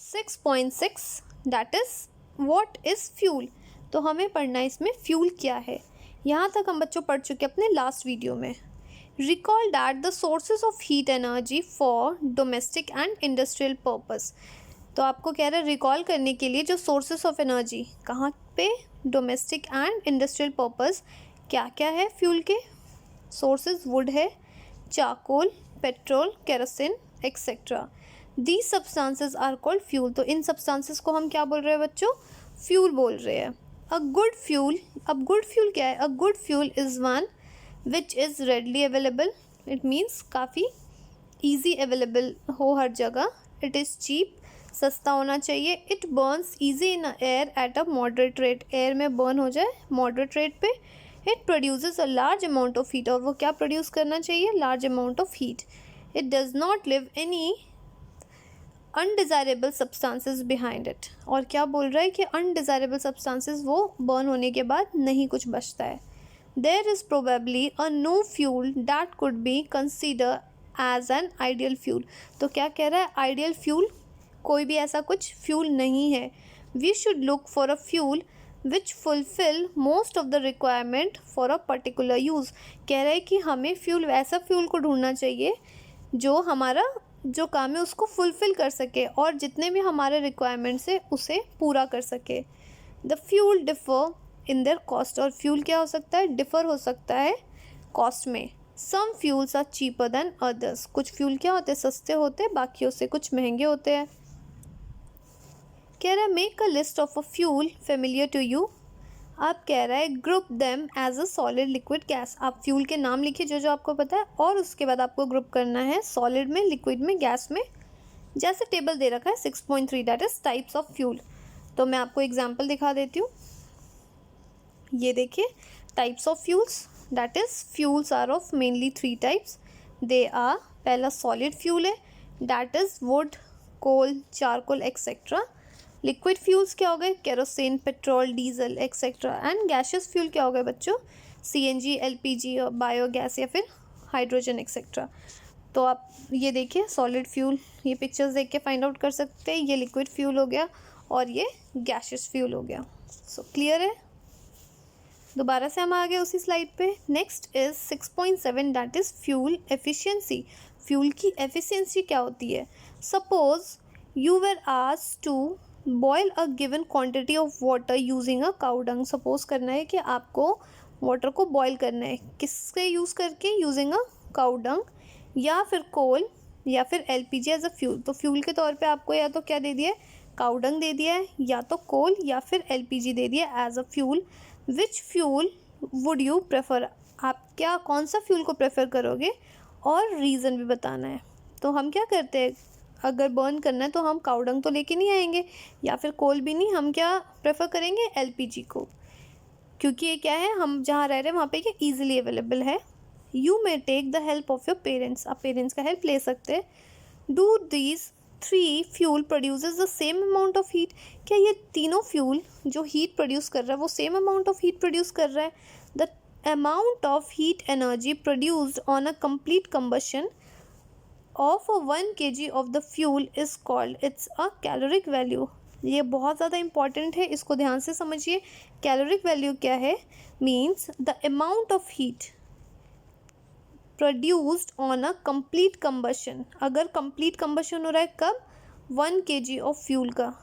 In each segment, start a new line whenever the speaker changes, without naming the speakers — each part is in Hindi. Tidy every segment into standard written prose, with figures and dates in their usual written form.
6.6 that is what is fuel. तो हमें पढ़ना है इसमें फ्यूल क्या है। यहाँ तक हम बच्चों पढ़ चुके अपने लास्ट वीडियो में। Recall that the sources of heat energy for domestic and industrial purpose. तो आपको कह रहा है रिकॉल करने के लिए जो सोर्सेज ऑफ एनर्जी कहाँ पे, डोमेस्टिक एंड इंडस्ट्रियल पर्पस क्या क्या है फ्यूल के सोर्सेज। वुड है, charcoal, petrol, kerosene etcetera. These substances are called fuel. तो इन सब्सटेंसेज को हम क्या बोल रहे हैं बच्चों, फ्यूल बोल रहे हैं। अ गुड फ्यूल, अब गुड फ्यूल क्या है, a good fuel is one which is readily available. It means काफ़ी ईजी अवेलेबल हो हर जगह। इट इज़ चीप, सस्ता होना चाहिए। It burns easy in air at a moderate rate, air में बर्न हो जाए मॉडरेट रेट पे। It produces a large amount of heat, और वो क्या प्रोड्यूस करना चाहिए, large amount of heat. It does not live any undesirable substances behind it. और क्या बोल रहा है कि अनडिज़ायरेबल सब्सटेंसेस वो बर्न होने के बाद नहीं कुछ बचता है। There is probably a no fuel that could be consider as an ideal fuel. तो क्या कह रहा है, आइडियल फ्यूल कोई भी ऐसा कुछ फ्यूल नहीं है। We should look for a fuel which fulfil most of the requirement for a particular use. कह रहा है कि हमें फ्यूल, ऐसा फ्यूल को ढूंढना चाहिए जो हमारा जो काम है उसको फुलफ़िल कर सके और जितने भी हमारे रिक्वायरमेंट्स है उसे पूरा कर सके। The fuel differ in their cost, और फ्यूल क्या हो सकता है, डिफ़र हो सकता है कॉस्ट में। Some fuels are cheaper than others. कुछ फ्यूल क्या होते हैं, सस्ते होते हैं, बाकियों से कुछ महंगे होते हैं। कह रहा है make a list of a fuel familiar to you. आप कह रहा है group them as a solid liquid gas. आप फ्यूल के नाम लिखिए जो जो आपको पता है, और उसके बाद आपको ग्रुप करना है सॉलिड में, लिक्विड में, गैस में। जैसे टेबल दे रखा है 6.3 that is types of fuel. तो मैं आपको एग्जांपल दिखा देती हूँ। ये देखिए types of fuels, that is fuels are of mainly 3 types. They are, पहला सॉलिड फ्यूल है that is wood, coal, charcoal etcetera. Liquid fuels क्या हो गए, kerosene, petrol, diesel etcetera. And gaseous fuel क्या हो गए बच्चों, सीएनजी, एलपीजी, बायोगैस या फिर हाइड्रोजन एक्सेट्रा। तो आप ये देखिए सॉलिड फ्यूल, ये पिक्चर्स देख के फाइंड आउट कर सकते हैं। ये लिक्विड फ्यूल हो गया और ये गैशियस फ्यूल हो गया। सो क्लियर है। दोबारा से हम आ गए उसी स्लाइड पे। Next is 6.7 that is fuel efficiency. Fuel की एफिशिएंसी क्या होती है। Suppose you were asked to boil a given quantity of water using a cow dung. Suppose करना है कि आपको वाटर को बॉयल करना है, किससे यूज़ करके, यूजिंग अ काउ डंग, या फिर कोल, या फिर एलपीजी एज अ फ्यूल। तो फ्यूल के तौर पे आपको या तो क्या दे दिया है, काउ डंग दे दिया है, या तो कोल या फिर एलपीजी दे दिया as a fuel. Which fuel would you prefer. आप क्या, कौन सा फ्यूल को प्रेफर करोगे और रीज़न भी बताना है। तो हम क्या करते हैं, अगर बर्न करना है तो हम काउ डंग तो लेके नहीं आएंगे या फिर कोल भी नहीं, हम क्या प्रेफर करेंगे, एलपीजी को, क्योंकि ये क्या है, हम जहाँ रह रहे हैं वहाँ पे क्या ईजिली अवेलेबल है। You may take the help of your parents. आप पेरेंट्स का हेल्प ले सकते हैं। Do these 3 fuel produces the same amount of heat. क्या ये तीनों फ्यूल जो हीट प्रोड्यूस कर रहा है वो same amount of heat produce कर रहा है। The amount of heat energy produced on a complete combustion of 1 kg of the fuel is called, it's a caloric value. ये बहुत ज़्यादा इंपॉर्टेंट है, इसको ध्यान से समझिए। कैलोरिक वैल्यू क्या है, means the amount of heat produced on a complete combustion. अगर कंप्लीट कंबशन हो रहा है कब, 1 kg ऑफ फ्यूल का,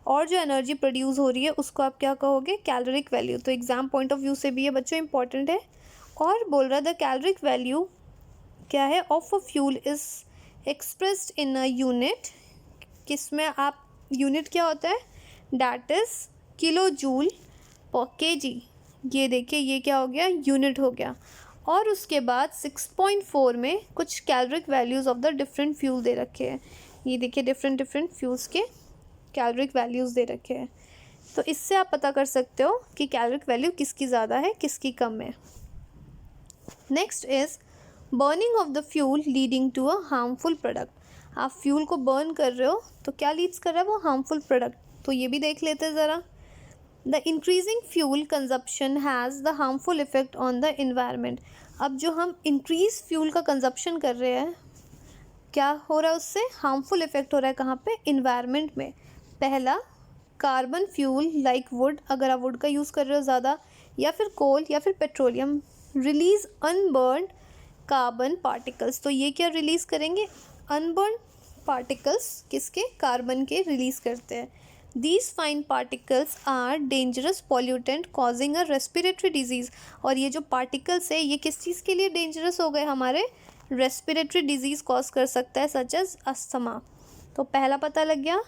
और जो एनर्जी प्रोड्यूस हो रही है उसको आप क्या कहोगे, कैलोरिक वैल्यू। तो एग्जाम पॉइंट ऑफ व्यू से भी ये बच्चों इंपॉर्टेंट है। और बोल रहा है द कैलोरिक वैल्यू क्या है, of a fuel is expressed in a unit. किसमें आप, यूनिट क्या होता है, डैट इज किलो जूल पर केजी। ये देखिए ये क्या हो गया, यूनिट हो गया। और उसके बाद 6.4 में कुछ caloric values of the different fuel दे रखे हैं। ये देखिए डिफरेंट डिफरेंट फ्यूल्स के कैलोरिक वैल्यूज़ दे रखे हैं। तो इससे आप पता कर सकते हो कि कैलोरिक वैल्यू किसकी ज़्यादा है किसकी कम है। Next is burning of the fuel leading to a harmful product. आप फ्यूल को बर्न कर रहे हो तो क्या लीड्स कर रहा है, वो हार्मफुल प्रोडक्ट। तो ये भी देख लेते हैं ज़रा। The increasing fuel consumption has the harmful effect on the environment. अब जो हम इंक्रीज फ्यूल का कंजप्शन कर रहे हैं, क्या हो रहा है उससे? हार्मफुल इफेक्ट हो रहा है कहाँ पे? इन्वायरमेंट में। पहला, कार्बन फ्यूल लाइक वुड, अगर आप वुड का यूज़ कर रहे हो ज़्यादा, या फिर कोल या फिर petroleum, release unburn carbon particles. तो ये क्या रिलीज़ करेंगे? अनबर्न पार्टिकल्स, किसके? कार्बन के रिलीज़ करते हैं। These fine particles are dangerous pollutant causing a respiratory disease। और ये जो particles है ये किस चीज़ के लिए dangerous हो गए? हमारे respiratory disease cause कर सकता है such as asthma। तो पहला पता लग गया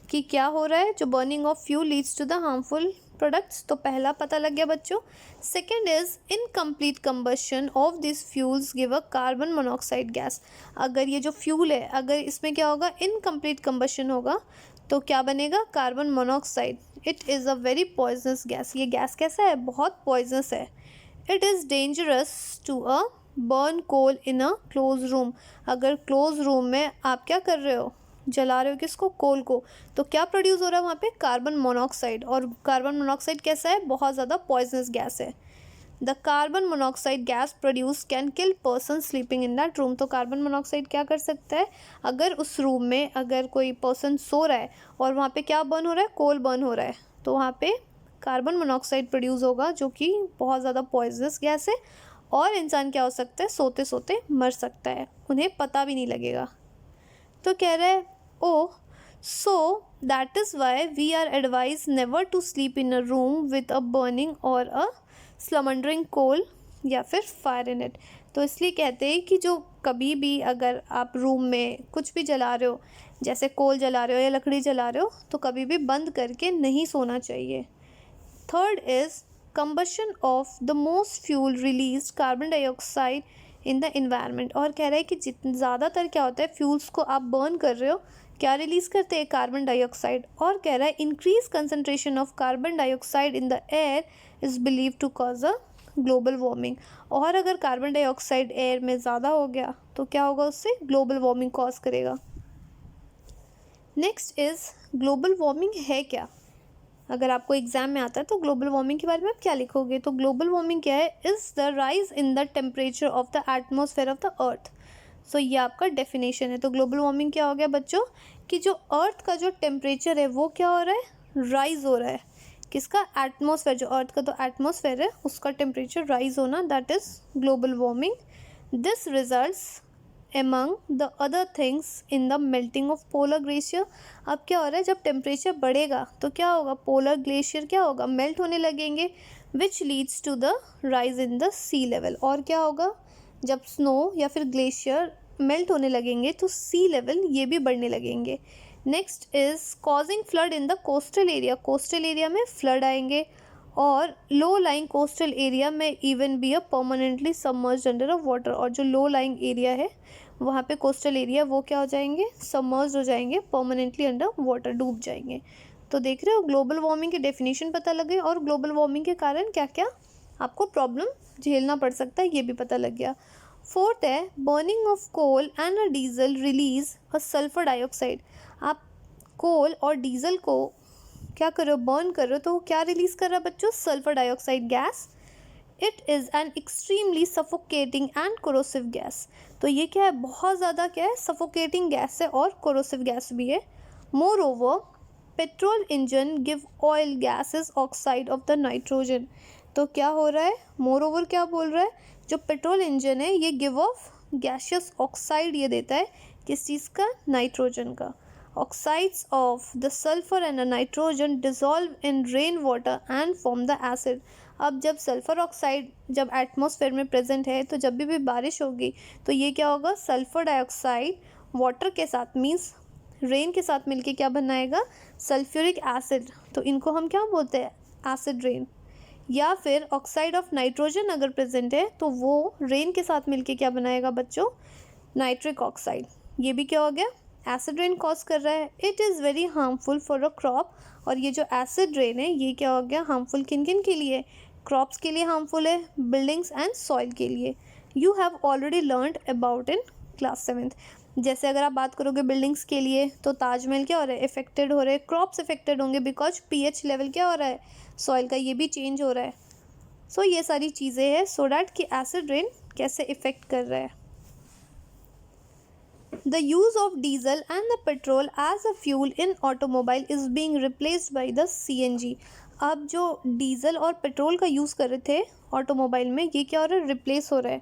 कि क्या हो रहा है, जो burning of fuel leads to the harmful products। तो पहला पता लग गया बच्चों। Second is incomplete combustion of these fuels give a carbon monoxide gas। अगर ये जो फ्यूल है, अगर इसमें क्या होगा? इनकम्प्लीट कंबशन होगा तो क्या बनेगा? Carbon monoxide. It is a very poisonous gas. ये गैस कैसा है? बहुत पॉइजनस है। It is dangerous to a burn coal in a close room. अगर क्लोज रूम में आप क्या कर रहे हो? जला रहे हो किसको? कोल को। तो क्या प्रोड्यूस हो रहा है वहाँ पे? Carbon monoxide. और कार्बन मोनोऑक्साइड कैसा है? बहुत ज़्यादा पॉइजनस गैस है। The carbon monoxide gas produce can kill person sleeping in that room. तो कार्बन मोनोऑक्साइड क्या कर सकता है? अगर उस रूम में अगर कोई पर्सन सो रहा है और वहाँ पे क्या बर्न हो रहा है? कोल बर्न हो रहा है, तो वहाँ पे कार्बन मोनोऑक्साइड प्रोड्यूस होगा जो कि बहुत ज़्यादा पॉइजनस गैस है, और इंसान क्या हो सकता है? सोते सोते मर सकता है, उन्हें पता भी नहीं लगेगा। तो कह रहा है oh so that is why we are advise never to sleep in a room with a burning or a स्लमंडरिंग कोल या फिर फायर इन इट। तो इसलिए कहते हैं कि जो कभी भी अगर आप रूम में कुछ भी जला रहे हो, जैसे कोल जला रहे हो या लकड़ी जला रहे हो, तो कभी भी बंद करके नहीं सोना चाहिए। Third is combustion of the most fuel released carbon dioxide in the environment. और कह रहा है कि ज़्यादातर क्या होता है, फ्यूल्स को आप बर्न कर रहे हो, क्या रिलीज़ करते हैं? Carbon dioxide. और कह रहा है increase concentration of carbon dioxide in the air is believe to cause a global warming. और अगर कार्बन डाइऑक्साइड एयर में ज़्यादा हो गया तो क्या होगा? उससे ग्लोबल वार्मिंग कॉज करेगा। नेक्स्ट इज़ ग्लोबल वार्मिंग है क्या? अगर आपको एग्जाम में आता है तो ग्लोबल वार्मिंग के बारे में आप क्या लिखोगे? तो ग्लोबल वार्मिंग क्या है? Is the rise in the temperature of the atmosphere of the earth. So ये आपका डेफिनेशन है। तो ग्लोबल वार्मिंग क्या हो गया बच्चों? कि जो अर्थ का जो टेम्परेचर है वो क्या हो रहा है? राइज हो रहा है। किसका? एटमॉस्फेयर। जो अर्थ का तो एटमॉस्फेयर है उसका टेम्परेचर राइज होना, that is global warming. This results among the other things in the melting of polar glacier। अब क्या हो रहा है? जब टेम्परेचर बढ़ेगा तो क्या होगा? पोलर ग्लेशियर क्या होगा? मेल्ट होने लगेंगे, which leads to the rise in the sea level. और क्या होगा? जब स्नो या फिर ग्लेशियर मेल्ट होने लगेंगे तो सी लेवल ये भी बढ़ने लगेंगे। Next is causing flood in the coastal area. Coastal area में फ्लड आएंगे, और लो लाइंग कोस्टल एरिया में even be a permanently submerged under a water. और जो लो लाइंग एरिया है वहाँ पे कोस्टल एरिया वो क्या हो जाएंगे? सबमर्ज्ड हो जाएंगे, परमानेंटली अंडर वाटर डूब जाएंगे। तो देख रहे हो, ग्लोबल वार्मिंग की डेफिनेशन पता लगे और ग्लोबल वार्मिंग के कारण क्या क्या आपको प्रॉब्लम झेलना पड़ सकता है ये भी पता लग गया। फोर्थ है burning of coal and a diesel release a sulphur dioxide. आप कोल और डीजल को क्या कर रहे हो? बर्न कर रहे हो, तो क्या रिलीज कर रहा है बच्चों? Sulphur dioxide gas. It is an extremely suffocating and corrosive gas. तो ये क्या है? बहुत ज़्यादा क्या है? सफोकेटिंग गैस है और कोरोसिव गैस भी है। More over petrol engine give oil gases oxide of the nitrogen. तो क्या हो रहा है? मोर ओवर क्या बोल रहा है? जो पेट्रोल इंजन है ये गिव ऑफ गैशियस ऑक्साइड ये देता है, किस चीज़ का? नाइट्रोजन का। Oxides of the sulfur and the nitrogen dissolve in rain water and form the acid। अब जब सल्फर ऑक्साइड जब एटमॉस्फेयर में प्रेजेंट है तो जब भी बारिश होगी तो ये क्या होगा? सल्फर डाइऑक्साइड वाटर के साथ मीन्स रेन के साथ मिलके क्या बनाएगा? Sulphuric acid. तो इनको हम क्या बोलते हैं? Acid rain. या फिर ऑक्साइड ऑफ नाइट्रोजन अगर प्रेजेंट है तो वो रेन के साथ मिलके क्या बनाएगा बच्चों? Nitric oxide. ये भी क्या हो गया? एसिड रेन कॉज कर रहा है। It is very harmful for a crop. और ये जो एसिड रेन है ये क्या हो गया? हार्मफुल किन किन के लिए? क्रॉप्स के लिए हार्मफुल है, बिल्डिंग्स एंड सॉइल के लिए। You have already learned about in class 7th। जैसे अगर आप बात करोगे बिल्डिंग्स के लिए तो ताजमहल क्या हो रहा है? इफेक्टेड हो रहे हैं, क्रॉप्स इफेक्टेड होंगे बिकॉज पीएच लेवल क्या हो रहा है? सॉइल का ये भी चेंज हो रहा है। सो ये सारी चीज़ें हैं सो डैट कि एसिड रेन कैसे इफेक्ट कर रहा है। The use of diesel and the petrol as a fuel in automobile is being replaced by the CNG. अब जो डीजल और पेट्रोल का यूज़ कर रहे थे ऑटोमोबाइल में, ये क्या हो रहा है, रिप्लेस हो रहा है.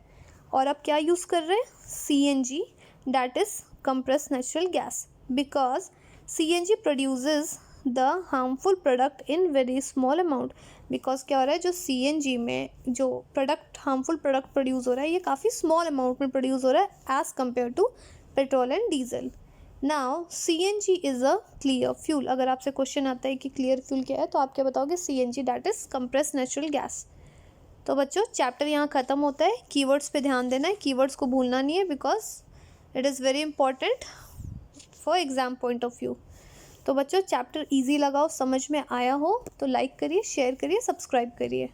और अब क्या यूज़ कर रहे हैं, CNG, that is compressed natural gas, because CNG produces the harmful product in very small amount. Because क्या हो रहा है, जो CNG में जो प्रोडक्ट हार्मफुल प्रोडक्ट प्रोड्यूस हो रहा है ये काफ़ी स्मॉल अमाउंट में प्रोड्यूस हो रहा है as compare to petrol and diesel. Now CNG is a clear fuel. अगर आपसे क्वेश्चन आता है कि क्लियर फ्यूल क्या है तो आप क्या बताओगे, CNG that is compressed natural gas. तो बच्चों चैप्टर यहाँ ख़त्म होता है. कीवर्ड्स पे ध्यान देना है, कीवर्ड्स को भूलना नहीं है, because it is very important for exam point of view. तो बच्चों चैप्टर इजी लगा हो, समझ में आया हो तो लाइक करिए, शेयर करिए, सब्सक्राइब करिए.